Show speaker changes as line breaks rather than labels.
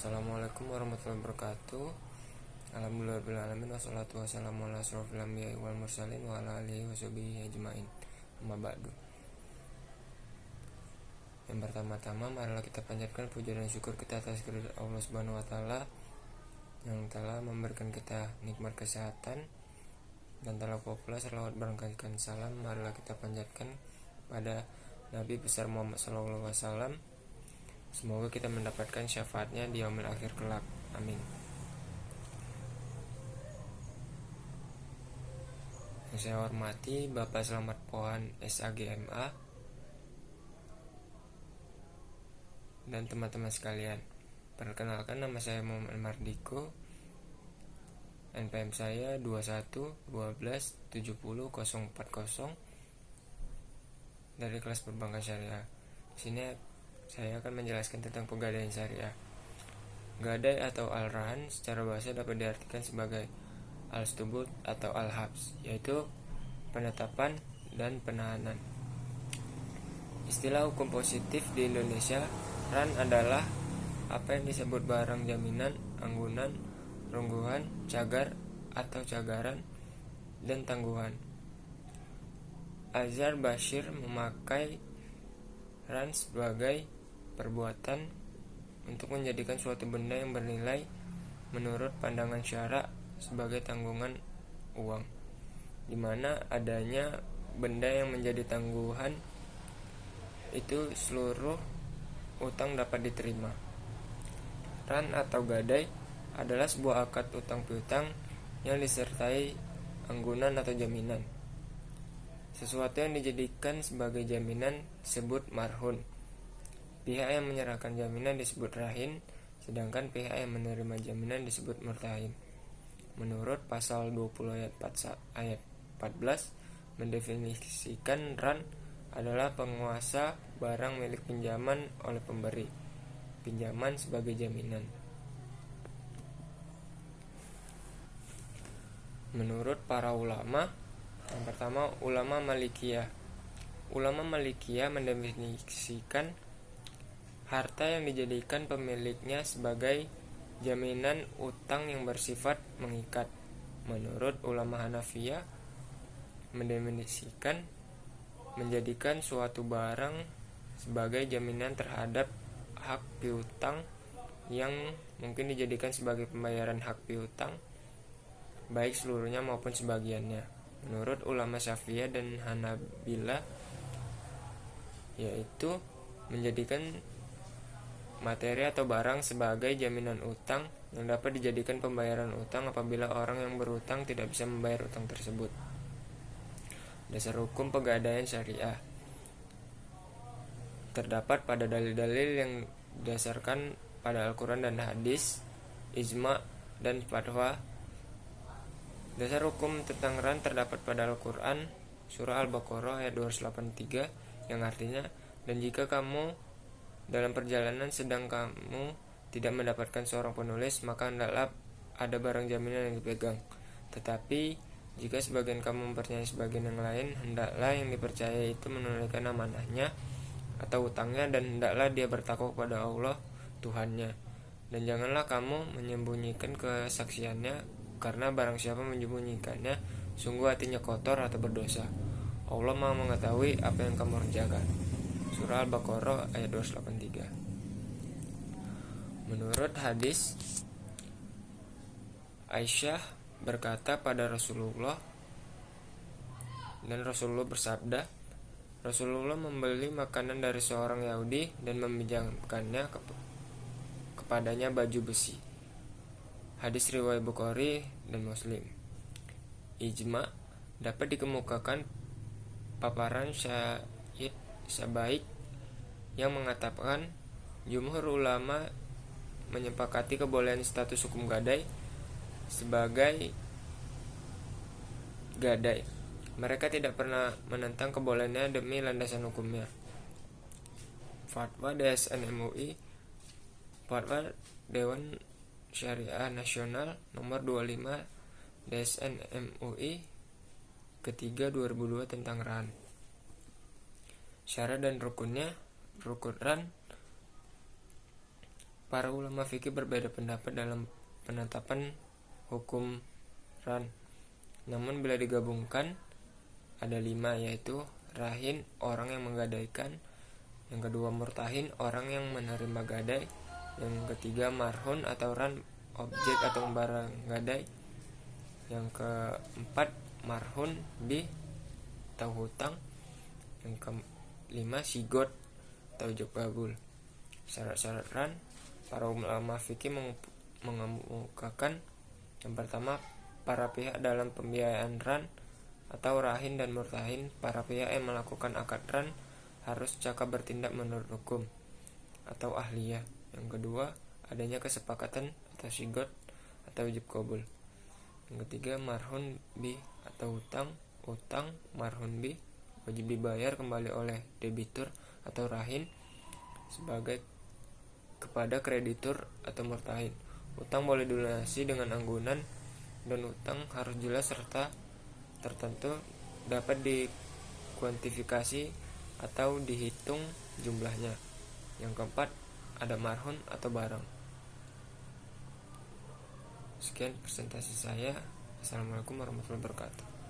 Assalamualaikum warahmatullahi wabarakatuh. Alhamdulillahirabbil wassalatu wassalamu ala asyrofil anbiya'i wal mursalin wa ala alihi washabihi ajmain. Amma ba'du. Yang pertama-tama, marilah kita panjatkan puja dan syukur kita atas kehadirat Allah Subhanahu wa taala yang telah memberikan kita nikmat kesehatan dan telah pula selawat berkaikan salam marilah kita panjatkan pada Nabi besar Muhammad sallallahu alaihi wasallam. Semoga kita mendapatkan syafaatnya di yaumil akhir kelak. Amin. Yang saya hormati Bapak Selamat Pohan SAGMA dan teman-teman sekalian. Perkenalkan, nama saya Muhammad Mardiko. NPM saya 21127040 dari kelas perbankan syariah. Di sini saya akan menjelaskan tentang pegadaian syariah. Gadai atau al-rahan secara bahasa dapat diartikan sebagai al-stubut atau al-habs, yaitu penetapan dan penahanan. Istilah hukum positif di Indonesia, ran adalah apa yang disebut barang jaminan, anggunan, rungguhan, cagar atau cagaran, dan tangguhan. Azhar Bashir memakai ran sebagai perbuatan untuk menjadikan suatu benda yang bernilai menurut pandangan syara sebagai tanggungan uang, di mana adanya benda yang menjadi tangguhan itu seluruh utang dapat diterima. Ran atau gadai adalah sebuah akad utang piutang yang disertai anggunan atau jaminan. Sesuatu yang dijadikan sebagai jaminan disebut marhun. Pihak yang menyerahkan jaminan disebut rahin, sedangkan pihak yang menerima jaminan disebut murtahin. Menurut pasal 20 ayat 14 mendefinisikan ran adalah penguasa barang milik pinjaman oleh pemberi pinjaman sebagai jaminan. Menurut para ulama, yang pertama, ulama Malikiyah. Ulama Malikiyah mendefinisikan harta yang dijadikan pemiliknya sebagai jaminan utang yang bersifat mengikat. Menurut ulama Hanafiyah, mendefinisikan menjadikan suatu barang sebagai jaminan terhadap hak piutang yang mungkin dijadikan sebagai pembayaran hak piutang, baik seluruhnya maupun sebagiannya. Menurut ulama Syafi'iyah dan Hanabilah, yaitu menjadikan materi atau barang sebagai jaminan utang yang dapat dijadikan pembayaran utang apabila orang yang berutang tidak bisa membayar utang tersebut. Dasar hukum pegadaian syariah terdapat pada dalil-dalil yang didasarkan pada Al-Quran dan hadis, ijma, dan fatwa. Dasar hukum tentang ran terdapat pada Al-Quran, surah Al-Baqarah ayat 283, yang artinya, dan jika kamu dalam perjalanan sedang kamu tidak mendapatkan seorang penulis, maka hendaklah ada barang jaminan yang dipegang. Tetapi jika sebagian kamu mempercayai sebagian yang lain, hendaklah yang dipercaya itu menunaikan amanahnya atau utangnya, dan hendaklah dia bertakwa kepada Allah Tuhannya. Dan janganlah kamu menyembunyikan kesaksiannya, karena barang siapa menyembunyikannya, sungguh hatinya kotor atau berdosa. Allah Maha mengetahui apa yang kamu kerjakan. Surah Al-Baqarah ayat 283. Menurut hadis, Aisyah berkata pada Rasulullah, dan Rasulullah bersabda, Rasulullah membeli makanan dari seorang Yahudi dan meminjamkannya kepadanya baju besi. Hadis riwayat Bukhari dan Muslim. Ijma dapat dikemukakan paparan Syahid Sabaik yang mengatakan jumhur ulama menyepakati kebolehan status hukum gadai sebagai gadai. Mereka tidak pernah menentang kebolehannya demi landasan hukumnya. Fatwa DSN MUI, Fatwa Dewan Syariah Nasional nomor 25 DSN MUI ketiga 2002 tentang ran. Syarat dan rukunnya. Rukun ran Para ulama fikih berbeda pendapat dalam penetapan hukum ran. Namun bila digabungkan ada 5, yaitu rahin, orang yang menggadaikan; yang kedua murtahin, orang yang menerima gadai; yang ketiga marhun atau ran, objek atau barang gadai; yang keempat marhun bi atau hutang; yang kelima sigot atau ijab kabul. Syarat-syarat ran, para ulama fikih mengemukakan: yang pertama, para pihak dalam pembiayaan ran atau rahin dan murtahin, para pihak yang melakukan akad ran harus cakap bertindak menurut hukum atau ahliyah. Yang kedua, adanya kesepakatan atau sigot atau ijab kabul. Yang ketiga, marhun bi atau utang marhun bi wajib dibayar kembali oleh debitur atau rahin sebagai kepada kreditur atau murtahin. Utang boleh dilunasi dengan anggunan, dan utang harus jelas serta tertentu, dapat dikuantifikasi atau dihitung jumlahnya. Yang keempat, ada marhun atau barang. Sekian presentasi saya. Assalamualaikum warahmatullahi wabarakatuh.